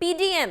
PDM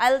I'll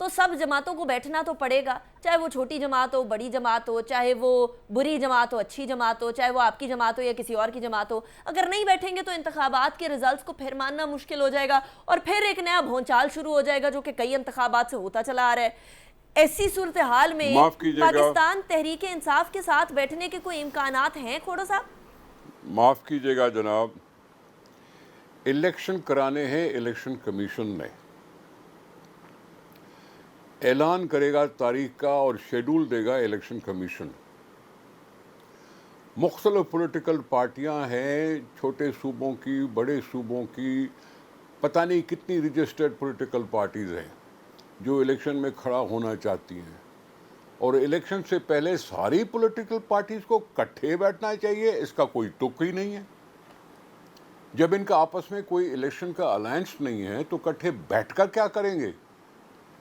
تو سب جماعتوں کو بیٹھنا تو پڑے گا، چاہے وہ چھوٹی جماعت ہو، بڑی جماعت ہو، چاہے وہ بری جماعت ہو، اچھی جماعت ہو، چاہے وہ آپ کی جماعت ہو یا کسی اور کی جماعت ہو. اگر نہیں بیٹھیں گے تو انتخابات کے رزلٹس کو پھر ماننا مشکل ہو جائے گا اور پھر ایک نیا بھونچال شروع ہو جائے گا جو کہ کئی انتخابات سے ہوتا چلا آ رہا ہے. ایسی صورتحال میں پاکستان تحریک انصاف کے ساتھ بیٹھنے کے کوئی امکانات ہیں کھوڑو صاحب؟ معاف کیجئے گا جناب، الیکشن کرانے ہیں الیکشن کمیشن نے، اعلان کرے گا تاریخ کا اور شیڈول دے گا الیکشن کمیشن. مختلف پولیٹیکل پارٹیاں ہیں، چھوٹے صوبوں کی، بڑے صوبوں کی، پتہ نہیں کتنی رجسٹرڈ پولیٹیکل پارٹیز ہیں جو الیکشن میں کھڑا ہونا چاہتی ہیں، اور الیکشن سے پہلے ساری پولیٹیکل پارٹیز کو کٹھے بیٹھنا چاہیے، اس کا کوئی تک ہی نہیں ہے. جب ان کا آپس میں کوئی الیکشن کا الائنس نہیں ہے تو کٹھے بیٹھ کر کیا کریں گے؟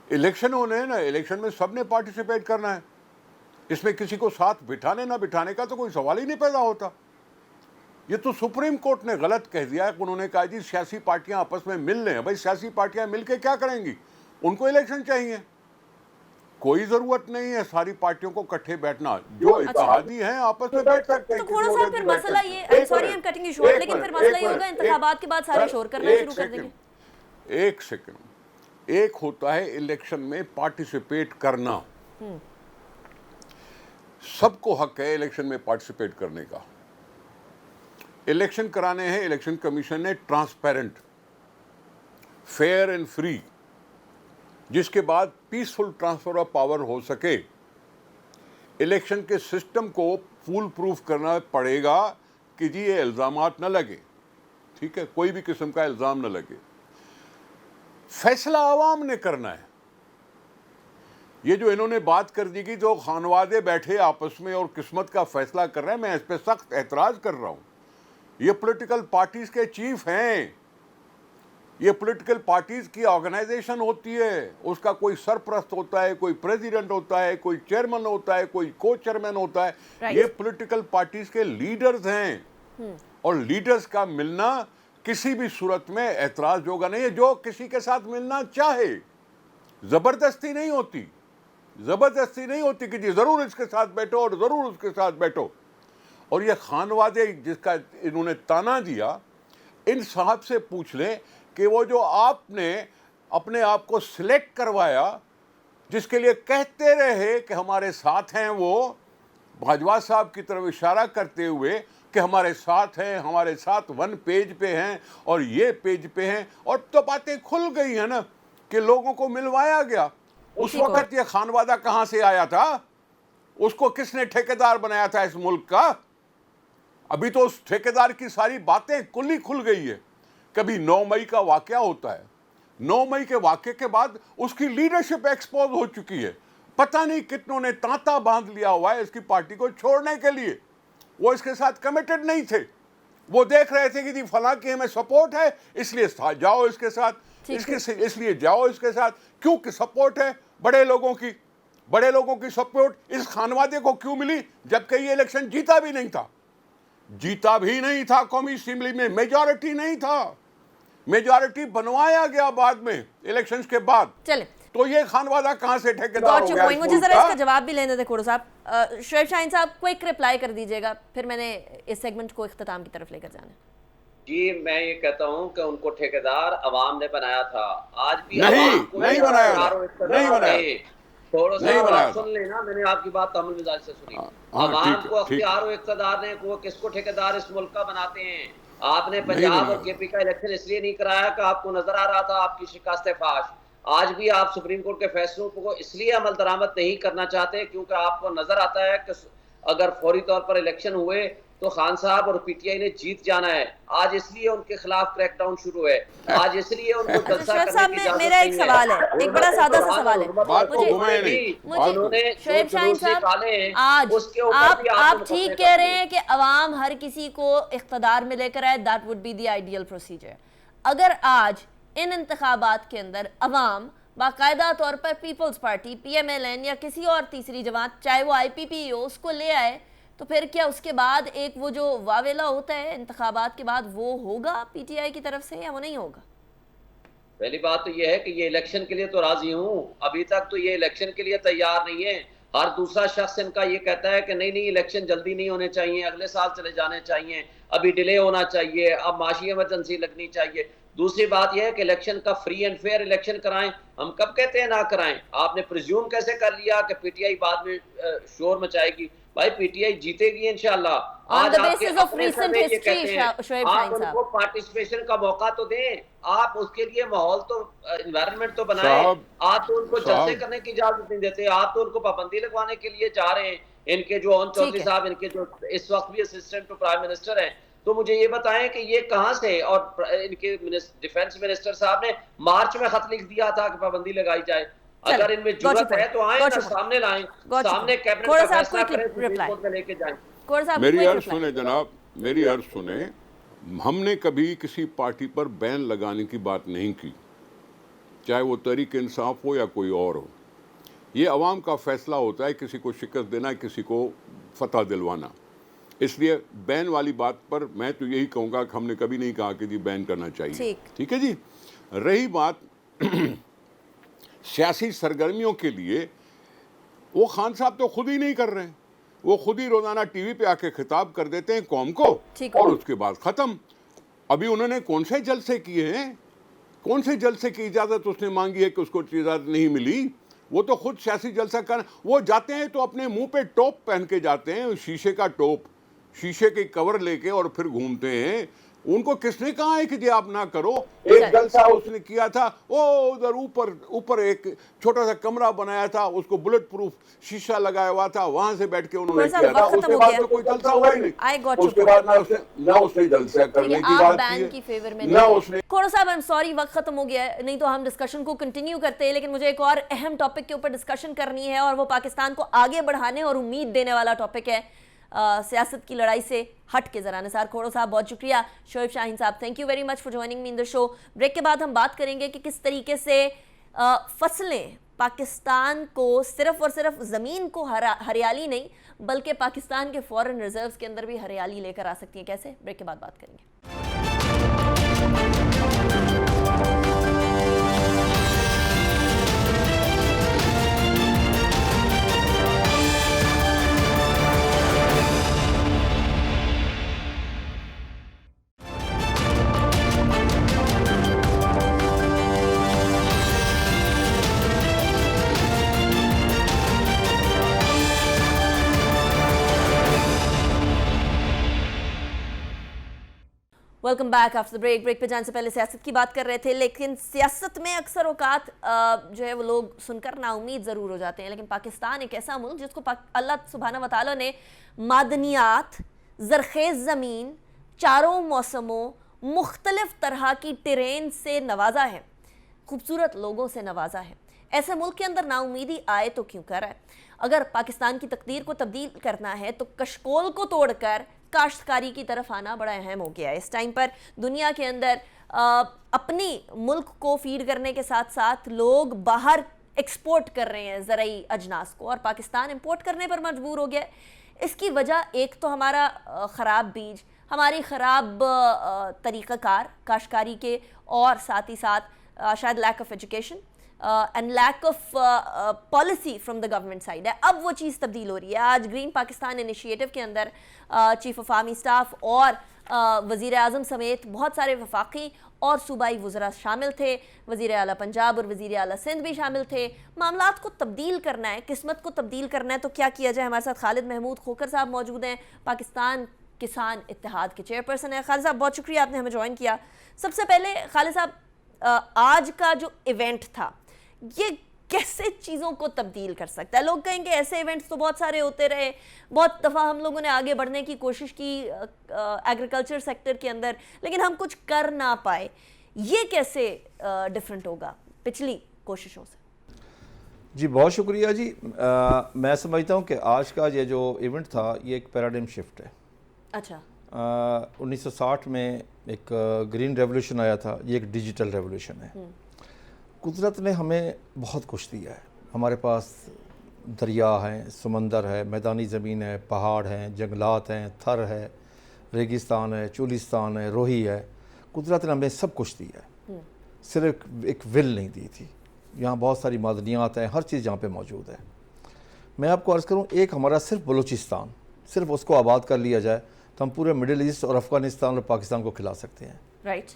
الیکشن ہونے ہیں نا، الیکشن میں سب نے پارٹیسپیٹ کرنا ہے، اس میں کسی کو ساتھ بٹھانے نہ بٹھانے کا تو کوئی سوال ہی نہیں پیدا ہوتا. یہ تو سپریم کورٹ نے غلط کہہ دیا ہے، انہوں نے کہا جی سیاسی پارٹیاں آپس میں مل لیں. بھائی سیاسی پارٹیاں مل کے کیا کریں گی؟ ان کو الیکشن چاہیے، کوئی ضرورت نہیں ہے ساری پارٹیوں کو کٹھے بیٹھنا. جو اتحادی ہیں آپس میں بیٹھ سکتے ہیں. تو کھوڑا صاحب پھر مسئلہ یہ، sorry am cutting you short, لیکن پھر مسئلہ یہ ہوگا انتخابات کے بعد سارے شور کرنا شروع کر دیں گے. ایک سیکنڈ، ایک ہوتا ہے الیکشن میں پارٹیسپیٹ کرنا، سب کو حق ہے الیکشن میں پارٹیسپیٹ کرنے کا. الیکشن کرانے ہیں الیکشن کمیشن نے ٹرانسپیرنٹ، فیئر اینڈ فری، جس کے بعد پیسفل ٹرانسفر آف پاور ہو سکے. الیکشن کے سسٹم کو فول پروف کرنا پڑے گا کہ جی یہ الزامات نہ لگے، ٹھیک ہے، کوئی بھی قسم کا الزام نہ لگے. فیصلہ عوام نے کرنا ہے. یہ جو انہوں نے بات کر دی کہ جو خانوادے بیٹھے آپس میں اور قسمت کا فیصلہ کر رہے ہیں، میں اس پہ سخت اعتراض کر رہا ہوں. یہ پولیٹیکل پارٹیز کے چیف ہیں، یہ پولیٹیکل پارٹیز کی آرگنائزیشن ہوتی ہے، اس کا کوئی سرپرست ہوتا ہے، کوئی پریزیڈنٹ ہوتا ہے، کوئی چیئرمین ہوتا ہے، کوئی کو چیئرمین ہوتا ہے. یہ پولیٹیکل پارٹیز کے لیڈرز ہیں، اور لیڈرز کا ملنا کسی بھی صورت میں اعتراض ہوگا نہیں ہے. جو کسی کے ساتھ ملنا چاہے، زبردستی نہیں ہوتی، زبردستی نہیں ہوتی کہ جی ضرور اس کے ساتھ بیٹھو اور ضرور اس کے ساتھ بیٹھو. اور یہ خانوادے جس کا انہوں نے تانا دیا، ان صاحب سے پوچھ لیں کہ وہ جو آپ نے اپنے آپ کو سلیکٹ کروایا، جس کے لیے کہتے رہے کہ ہمارے ساتھ ہیں، وہ بھاجوا صاحب کی طرف اشارہ کرتے ہوئے کہ ہمارے ساتھ ہیں، ہمارے ساتھ 1 پیج پہ ہیں اور یہ پیج پہ ہیں، اور تو باتیں کھل گئی ہیں نا کہ لوگوں کو ملوایا گیا. اس وقت یہ خانوادہ کہاں سے آیا تھا؟ اس کو کس نے ٹھیکیدار بنایا تھا اس ملک کا؟ ابھی تو اس ٹھیکیدار کی ساری باتیں کلی کھل گئی ہے. کبھی 9 مئی کا واقعہ ہوتا ہے، 9 مئی کے واقعے کے بعد اس کی لیڈرشپ ایکسپوز ہو چکی ہے. پتہ نہیں کتنوں نے تانتا باندھ لیا ہوا ہے اس کی پارٹی کو چھوڑنے کے لیے. وہ اس کے ساتھ کمیٹڈ نہیں تھے، وہ دیکھ رہے تھے کہ جی فلاں کی ہمیں سپورٹ ہے اس لیے جاؤ اس کے ساتھ، اس لیے جاؤ اس کے ساتھ. کیونکہ سپورٹ ہے بڑے لوگوں کی، بڑے لوگوں کی سپورٹ اس خانوادے کو کیوں ملی جبکہ یہ الیکشن جیتا بھی نہیں تھا، جیتا بھی نہیں تھا. قومی اسمبلی میں میجارٹی نہیں تھا، میجارٹی بنوایا گیا بعد میں الیکشنز کے بعد. چلیں تو یہ خانوادہ کہاں سے ٹھیکیدار ہو گیا؟ مجھے ذرا اس کا جواب بھی لینے دیں کھوڑو صاحب. شعیب شاہین صاحب کوئک رپلائی کر دیجئے گا، پھر میں نے اس سیگمنٹ کو اختتام کی طرف لے کر جانا ہے. جی میں یہ کہتا ہوں کہ ان کو ٹھیکیدار عوام نے بنایا تھا. آج بھی نہیں بنایا، نہیں بنایا. تھوڑا سا آپ سن لینا، میں نے آپ کی بات تحمل مزاج سے سنی. عوام کو اختیار و اقتدار نے وہ کس کو ٹھیکیدار اس ملک کا بناتے ہیں. آپ نے پنجاب اور کے پی کا الیکشن اس لیے نہیں کرایا کہ آپ کو نظر آ رہا تھا آپ کی شکست فاش. آج بھی آپ سپریم کورٹ کے فیصلوں کو اس لیے عمل درآمد نہیں کرنا چاہتے کیونکہ آپ کو نظر آتا ہے کہ اگر فوری طور پر الیکشن ہوئے تو خان صاحب اور پی ٹی آئی نے جیت جانا ہے. آج اس لیے ان کے خلاف کریک ڈاؤن شروع ہے، آج اس لیے ان کو جلسہ کرنے کی اجازت میرا ایک سوال ہے، ایک بڑا سادہ سا سوال ہے. شعیب شاہین صاحب آج آپ ٹھیک کہہ رہے ہیں کہ عوام ہر کسی کو اقتدار میں لے کر آئے، that would be the ideal procedure. اگر آج ان انتخابات کے اندر عوام باقاعدہ طور پر Peoples Party, P M L N یا کسی اور تیسری جماعت، چاہے وہ آئی پی پی ہو، اس کو لے آئے، تو پھر کیا اس کے بعد ایک وہ جو واویلا ہوتا ہے انتخابات کے بعد وہ ہوگا پی ٹی آئی کی طرف سے یا وہ نہیں ہوگا؟ پہلی بات تو یہ ہے کہ یہ الیکشن کے لیے تو راضی ہوں، ابھی تک تو یہ الیکشن کے لیے تیار نہیں ہے. ہر دوسرا شخص ان کا یہ کہتا ہے کہ نہیں الیکشن جلدی نہیں ہونے چاہیے، اگلے سال چلے جانے چاہیے، ابھی ڈیلے ہونا چاہیے، اب معاشی ایمرجنسی لگنی چاہیے. دوسری بات یہ ہے کہ الیکشن کا فری اینڈ فیئر الیکشن کرائیں. ہم کب کہتے ہیں نہ کرائیں؟ آپ نے پریزیوم کیسے کر لیا کہ پی ٹی آئی بعد میں شور مچائے گی؟ بھائی پی ٹی آئی جیتے گی انشاءاللہ. On آج the آپ کے basis of اپنے recent سروے یہ history, کہتے ہیں. شعیب آپ شاہین ان صاحب. کو پارٹیسپیشن کا موقع تو دیں، آپ اس کے لیے ماحول تو انوائرمنٹ تو بنائیں. صاحب آپ تو ان کو جلسے کرنے کی اجازت نہیں دیتے، آپ تو ان کو پابندی لگوانے کے لیے جا رہے ہیں. ان کے جو اون ٹھیک چودھری ہے. صاحب، ان کے جو اس وقت بھی اسسٹنٹ ٹو پرائم منسٹر ہیں، تو مجھے یہ بتائیں کہ یہ کہاں سے، اور ان کے ڈیفنس منسٹر صاحب نے مارچ میں خط لکھ دیا تھا کہ پابندی لگائی جائے. چلیں اگر ان میں گوٹ یور جرت ہے تو آئیں پوائنٹ، نا، سامنے لائیں، گوٹ یور سامنے پوائنٹ. کیبنٹ کھوڑا کا صاحب فیصلہ کوئک کریں، سپریم ریپلائی. کورٹ میں لے کے جائیں. کھوڑا صاحب میری کوئک عرض ریپلائی. سنیں جناب، میری عرض سنیں. ہم نے کبھی کسی پارٹی پر بین لگانے کی بات نہیں کی، چاہے وہ تحریک انصاف ہو یا کوئی اور ہو. یہ عوام کا فیصلہ ہوتا ہے کسی کو شکست دینا، کسی کو فتح دلوانا. اس لیے بین والی بات پر میں تو یہی کہوں گا کہ ہم نے کبھی نہیں کہا کہ جی بین کرنا چاہیے. ٹھیک ہے جی. رہی بات سیاسی سرگرمیوں کے لیے، وہ خان صاحب تو خود ہی نہیں کر رہے ہیں. وہ خود ہی روزانہ ٹی وی پہ آ کے خطاب کر دیتے ہیں قوم کو، اور اس کے بعد ختم. ابھی انہوں نے کون سے جلسے کیے ہیں؟ کون سے جلسے کی اجازت اس نے مانگی ہے کہ اس کو اجازت نہیں ملی؟ وہ تو خود سیاسی جلسہ کر، وہ جاتے ہیں تو اپنے منہ پہ ٹوپ پہن کے جاتے ہیں، شیشے کا ٹوپ، شیشے کے کور لے کے، اور پھر گھومتے ہیں. ان کو کس نے کہا ہے کہ جی آپ نہ کرو؟ ایک جلسہ اس نے کیا تھا، وہ ادھر اوپر ایک چھوٹا سا کمرہ بنایا تھا، اس کو بلٹ پروف شیشہ لگایا ہوا تھا، وہاں سے بیٹھ کے انہوں نے کیا تھا. اس کے بعد تو کوئی جلسہ ہوا ہی نہیں. اس کے بعد نہ اس نے جلسہ کرنے کی بات کی ہے، نہ اس نے. کھوڑا صاحب I'm sorry وقت ختم ہو گیا ہے، نہیں تو ہم ڈسکشن کو کنٹینیو کرتے ہیں، لیکن مجھے ایک اور اہم ٹاپک کے اوپر ڈسکشن کرنی ہے، اور وہ پاکستان کو آگے بڑھانے اور امید دینے والا ٹاپک ہے. سیاست کی لڑائی سے ہٹ کے ذرا. نثار کھوڑا صاحب بہت شکریہ. شعیب شاہین صاحب thank you very much for joining me in the show. Break کے بعد ہم بات کریں گے کہ کس طریقے سے فصلیں پاکستان کو صرف اور صرف زمین کو ہریالی نہیں بلکہ پاکستان کے فورن ریزروز کے اندر بھی ہریالی لے کر آ سکتی ہیں. کیسے؟ بریک کے بعد بات کریں گے. Welcome back after break. Break پہ جانے سے پہلے سیاست کی بات کر رہے تھے، لیکن سیاست میں اکثر اوقات جو ہے وہ لوگ سن کر نا امید ضرور ہو جاتے ہیں. لیکن پاکستان ایک ایسا ملک جس کو اللہ سبحانہ وتعالیٰ نے معدنیات، زرخیز زمین، چاروں موسموں، مختلف طرح کی ٹرین سے نوازا ہے، خوبصورت لوگوں سے نوازا ہے. ایسے ملک کے اندر نا امیدی آئے تو کیوں کر ہے؟ اگر پاکستان کی تقدیر کو تبدیل کرنا ہے تو کشکول کو توڑ کر کاشتکاری کی طرف آنا بڑا اہم ہو گیا ہے. اس ٹائم پر دنیا کے اندر اپنی ملک کو فیڈ کرنے کے ساتھ ساتھ لوگ باہر ایکسپورٹ کر رہے ہیں زرعی اجناس کو، اور پاکستان امپورٹ کرنے پر مجبور ہو گیا ہے. اس کی وجہ ایک تو ہمارا خراب بیج، ہماری خراب طریقہ کار کاشتکاری کے، اور ساتھ ہی ساتھ شاید lack of education and lack of policy from the government side ہے. اب وہ چیز تبدیل ہو رہی ہے. آج گرین پاکستان انیشیٹو کے اندر چیف آف آرمی اسٹاف اور وزیر اعظم سمیت بہت سارے وفاقی اور صوبائی وزراء شامل تھے. وزیر اعلیٰ پنجاب اور وزیر اعلیٰ سندھ بھی شامل تھے. معاملات کو تبدیل کرنا ہے، قسمت کو تبدیل کرنا ہے تو کیا کیا جائے؟ ہمارے ساتھ خالد محمود کھوکھر صاحب موجود ہیں، پاکستان کسان اتحاد کے چیئرپرسن ہیں. خالد صاحب بہت شکریہ آپ نے ہمیں جوائن کیا. سب سے پہلے خالد صاحب، آج کا جو ایونٹ تھا یہ کیسے چیزوں کو تبدیل کر سکتا ہے؟ لوگ کہیں گے ایسے ایونٹس تو بہت سارے ہوتے رہے، بہت دفعہ ہم لوگوں نے آگے بڑھنے کی کوشش کی ایگریکلچر سیکٹر کے اندر، لیکن ہم کچھ کر نہ پائے. یہ کیسے ڈیفرنٹ ہوگا پچھلی کوششوں سے؟ جی بہت شکریہ. جی میں سمجھتا ہوں کہ آج کا یہ جو ایونٹ تھا یہ ایک پیراڈائم شفٹ ہے. اچھا. 1960 میں ایک گرین ریولوشن آیا تھا، یہ ایک ڈیجیٹل ریولوشن ہے. قدرت نے ہمیں بہت کچھ دیا ہے. ہمارے پاس دریا ہیں، سمندر ہے، میدانی زمین ہے، پہاڑ ہیں، جنگلات ہیں، تھر ہے، ریگستان ہے، چولستان ہے، روہی ہے. قدرت نے ہمیں سب کچھ دیا ہے. صرف ایک ول نہیں دی تھی. یہاں بہت ساری معدنیات ہیں, ہر چیز یہاں پہ موجود ہے. میں آپ کو عرض کروں, ایک ہمارا صرف بلوچستان, صرف اس کو آباد کر لیا جائے تو ہم پورے مڈل ایسٹ اور افغانستان اور پاکستان کو کھلا سکتے ہیں. رائٹ,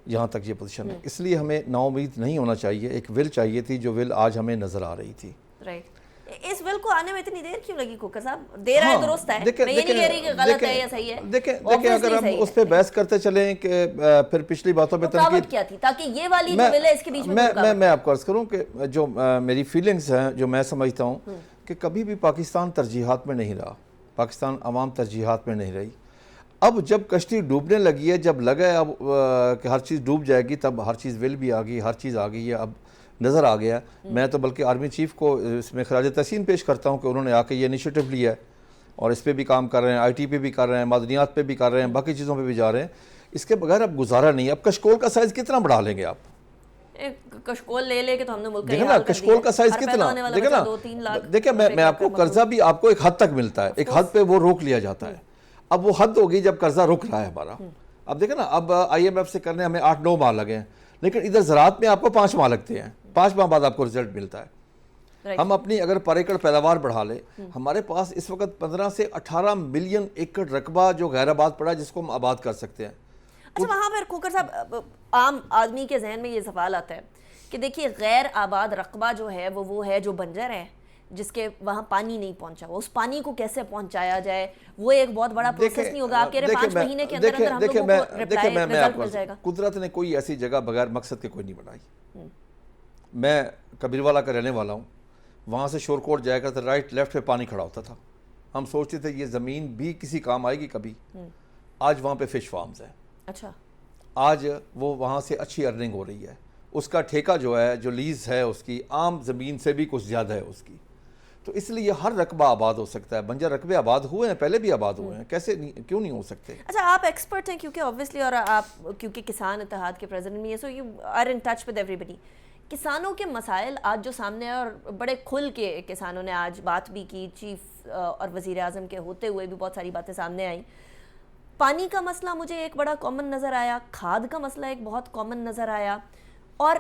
یہاں تک یہ پوزیشن ہے. اس لیے ہمیں نا امید نہیں ہونا چاہیے. ایک ول چاہیے تھی, جو ول آج ہمیں نظر آ رہی تھی. رائٹ. اس ول کو آنے میں اتنی دیر کیوں لگی کھوکھر صاحب؟ دیر ہے, درست ہے, میں یہ نہیں کہہ رہی کہ غلط ہے یا صحیح ہے. دیکھیں اگر ہم اس پہ بحث کرتے چلیں کہ پھر پچھلی باتوں پہ رکاوٹ کیا تھی تاکہ یہ والی جو ول ہے اس کے بیچ میں میں آپ کو عرض کروں کہ جو میری فیلنگز ہیں, جو میں سمجھتا ہوں کہ کبھی بھی پاکستان ترجیحات میں نہیں رہا, پاکستان عوام ترجیحات میں نہیں رہی. اب جب کشتی ڈوبنے لگی ہے, جب لگا ہے اب کہ ہر چیز ڈوب جائے گی, تب ہر چیز ول بھی آ گئی, ہر چیز آ گئی ہے, اب نظر آ گیا. میں تو بلکہ آرمی چیف کو اس میں خراج تحسین پیش کرتا ہوں کہ انہوں نے آ کے یہ انیشیٹو لیا ہے اور اس پہ بھی کام کر رہے ہیں, آئی ٹی پہ بھی کر رہے ہیں, معدنیات پہ بھی کر رہے ہیں, باقی چیزوں پہ بھی جا رہے ہیں. اس کے بغیر اب گزارا نہیں ہے. اب کشکول کا سائز کتنا بڑھا لیں گے آپ؟ کشکول لے کے تو ہم نے ملک دیکھیں نا کشکول کا سائز کتنا, دیکھیں نا, دیکھیں میں آپ کو قرضہ بھی آپ کو ایک حد تک ملتا ہے, ایک حد پہ وہ روک لیا جاتا ہے. اب وہ حد ہوگی جب قرضہ رک رہا ہے ہمارا. اب دیکھیں نا, اب آئی ایم ایف سے کرنے ہمیں 8-9 ماہ لگے ہیں, لیکن ادھر زراعت میں آپ کو 5 ماہ لگتے ہیں. 5 ماہ بعد آپ کو رزلٹ ملتا ہے. ہم اپنی اگر پر ایکڑ پیداوار بڑھا لیں, ہمارے پاس اس وقت 15 سے 18 ملین ایکڑ رقبہ جو غیر آباد پڑا ہے, جس کو ہم آباد کر سکتے ہیں. اچھا, وہاں پر کھوکھر صاحب عام آدمی کے ذہن میں یہ سوال آتا ہے کہ دیکھیے غیر آباد رقبہ جو ہے وہ ہے جو بنجر ہے, جس کے وہاں پانی نہیں پہنچا ہوا, اس پانی کو کیسے پہنچایا جائے, وہ ایک بہت بڑا پروسیس نہیں ہوگا. آپ کہہ رہے 5 مہینے کے اندر اندر ہم لوگوں کو رپلائی رزلٹ مل جائے گا. قدرت نے کوئی ایسی جگہ بغیر مقصد کے کوئی نہیں بنائی. میں کبیروالا کا رہنے والا ہوں, وہاں سے شورکوٹ جایا کرتا, رائٹ لیفٹ پہ پانی کھڑا ہوتا تھا. ہم سوچتے تھے یہ زمین بھی کسی کام آئے گی کبھی. آج وہاں پہ فش فارمز ہیں. اچھا, آج وہ وہاں سے اچھی ارننگ ہو رہی ہے. اس کا ٹھیکہ جو ہے, جو لیز ہے اس کی, عام زمین سے بھی کچھ زیادہ ہے اس کی. تو اس لیے ہر رقبہ آباد ہو سکتا ہے. بنجر رقبے آباد ہوئے ہیں, پہلے بھی آباد ہوئے ہیں, کیسے کیوں نہیں ہو سکتے؟ اچھا, آپ ایکسپرٹ ہیں کیونکہ obviously, اور آپ کیونکہ کسان اتحاد کے پریزیڈنٹ بھی ہیں, so you are in touch with everybody. کسانوں کے مسائل آج جو سامنے ہیں, اور بڑے کھل کے کسانوں نے آج بات بھی کی, چیف اور وزیر اعظم کے ہوتے ہوئے بھی بہت ساری باتیں سامنے آئیں. پانی کا مسئلہ مجھے ایک بڑا کامن نظر آیا, کھاد کا مسئلہ ایک بہت کامن نظر آیا, اور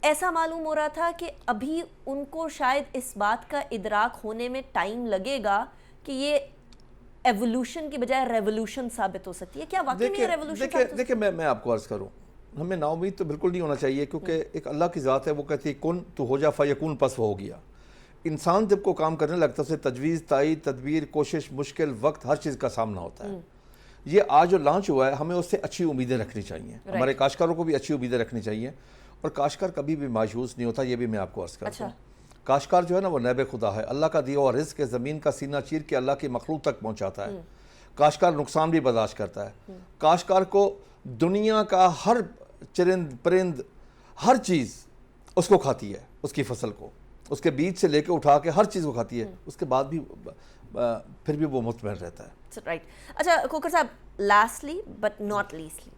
ایسا معلوم ہو رہا تھا کہ ابھی ان کو شاید اس بات کا ادراک ہونے میں ٹائم لگے گا کہ یہ ایوولوشن کی بجائے ریولوشن ثابت ہو سکتی ہے. کیا واقعی میں ریولوشن؟ دیکھیں میں آپ کو عرض کروں, ہمیں نا امید تو بالکل نہیں ہونا چاہیے, کیونکہ ایک اللہ کی ذات ہے, وہ کہتی ہے کن تو ہو جا فیکون, پس وہ ہو گیا. انسان جب کو کام کرنے لگتا ہے, اسے تجویز, تائید, تدبیر, کوشش, مشکل, وقت, ہر چیز کا سامنا ہوتا ہے. یہ آج جو لانچ ہوا ہے, ہمیں اس سے اچھی امیدیں رکھنی چاہیے. ہمارے کاشتکاروں کو بھی اچھی امیدیں رکھنی چاہیے, اور کاشتکار کبھی بھی مایوس نہیں ہوتا. یہ بھی میں آپ کو عرض کرتا ہوں. کاشتکار جو ہے نا, وہ نیب خدا ہے, اللہ کا دیا ہوا رزق کے زمین کا سینہ چیر کے اللہ کی مخلوق تک پہنچاتا ہے. کاشتکار نقصان بھی برداشت کرتا ہے. کاشتکار کو دنیا کا ہر چرند پرند, ہر چیز اس کو کھاتی ہے, اس کی فصل کو, اس کے بیج سے لے کے اٹھا کے ہر چیز کو کھاتی ہے. اس کے بعد بھی پھر بھی وہ مطمئن رہتا ہے. رائٹ. اچھا کھوکھر صاحب, لاسٹلی بٹ ناٹ لیسٹلی,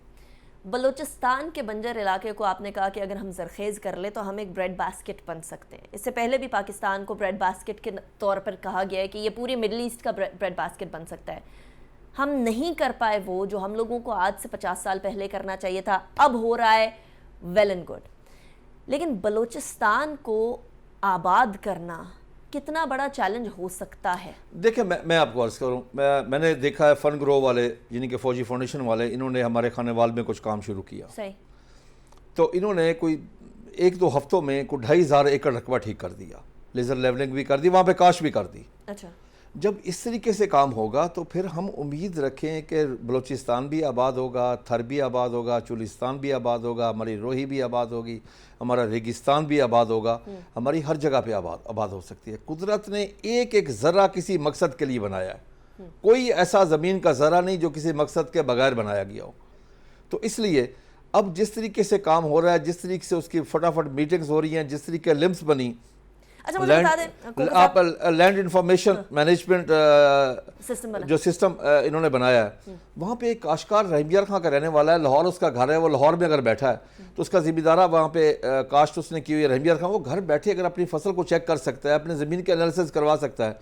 بلوچستان کے بنجر علاقے کو آپ نے کہا کہ اگر ہم زرخیز کر لیں تو ہم ایک بریڈ باسکٹ بن سکتے ہیں. اس سے پہلے بھی پاکستان کو بریڈ باسکٹ کے طور پر کہا گیا ہے کہ یہ پورے مڈل ایسٹ کا بریڈ باسکٹ بن سکتا ہے. ہم نہیں کر پائے وہ جو ہم لوگوں کو آج سے 50 سال پہلے کرنا چاہیے تھا, اب ہو رہا ہے, ویل اینڈ گڈ. لیکن بلوچستان کو آباد کرنا کتنا بڑا چیلنج ہو سکتا ہے؟ دیکھیں میں آپ کو عرض کروں, میں نے دیکھا ہے فن گرو والے, یعنی کہ فوجی فاؤنڈیشن والے, انہوں نے ہمارے خانے وال میں کچھ کام شروع کیا. صحیح. تو انہوں نے کوئی 1-2 ہفتوں میں کوئی 2,500 ایکڑ رقبہ ٹھیک کر دیا, لیزر لیولنگ بھی کر دی, وہاں پہ کاشت بھی کر دی. اچھا, جب اس طریقے سے کام ہوگا تو پھر ہم امید رکھیں کہ بلوچستان بھی آباد ہوگا, تھر بھی آباد ہوگا, چولستان بھی آباد ہوگا, ہماری روہی بھی آباد ہوگی, ہمارا ریگستان بھی آباد ہوگا, ہماری ہر جگہ پہ آباد ہو سکتی ہے. قدرت نے ایک ایک ذرہ کسی مقصد کے لیے بنایا ہے. کوئی ایسا زمین کا ذرہ نہیں جو کسی مقصد کے بغیر بنایا گیا ہو. تو اس لیے اب جس طریقے سے کام ہو رہا ہے, جس طریقے سے اس کی فٹافٹ میٹنگز ہو رہی ہیں, جس طریقے لمپس بنی, اچھا مجھے بتا دیں آپ لینڈ انفارمیشن مینجمنٹ جو سسٹم انہوں نے بنایا ہے, وہاں پہ ایک کاشتکار رحیم یار خان کا رہنے والا ہے, لاہور اس کا گھر ہے, وہ لاہور میں اگر بیٹھا ہے تو اس کا ذمہ دارہ وہاں پہ کاشت اس نے کی ہوئی ہے رحیم یار خان, وہ گھر بیٹھے اگر اپنی فصل کو چیک کر سکتا ہے, اپنے زمین کے انالیسس کروا سکتا ہے,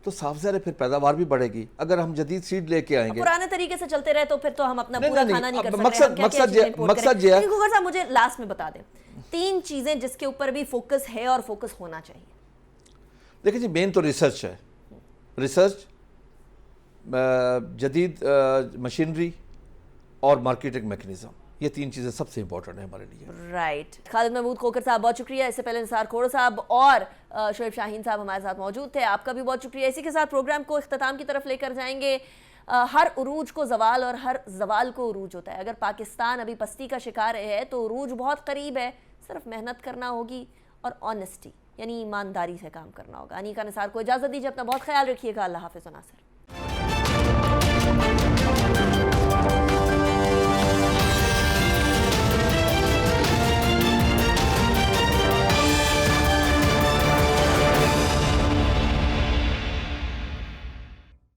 تو صاف ظاہر ہے پھر پیداوار بھی بڑھے گی. اگر ہم جدید سیڈ لے کے آئیں گے, پرانے طریقے سے چلتے رہے تو پھر تو ہم اپنا پورا کھانا نہیں کر سکتے. مقصد یہ ہے. صاحب مجھے لاسٹ میں بتا دیں, 3 چیزیں جس کے اوپر بھی فوکس ہے اور فوکس ہونا چاہیے. دیکھیں جی مین تو ریسرچ ہے. ریسرچ, جدید مشینری اور مارکیٹنگ میکنزم, یہ 3 چیزیں سب سے امپورٹنٹ ہیں ہمارے لیے. رائٹ. خالد محمود کھوکھر صاحب بہت شکریہ. اس سے پہلے نثار کھوڑا صاحب اور شعیب شاہین صاحب ہمارے ساتھ موجود تھے. آپ کا بھی بہت شکریہ. اسی کے ساتھ پروگرام کو اختتام کی طرف لے کر جائیں گے. ہر عروج کو زوال اور ہر زوال کو عروج ہوتا ہے. اگر پاکستان ابھی پستی کا شکار ہے تو عروج بہت قریب ہے. صرف محنت کرنا ہوگی اور آنیسٹی یعنی ایمانداری سے کام کرنا ہوگا. انیکا نثار کو اجازت دیجیے. اپنا بہت خیال رکھیے گا. اللہ حافظ. ناصر.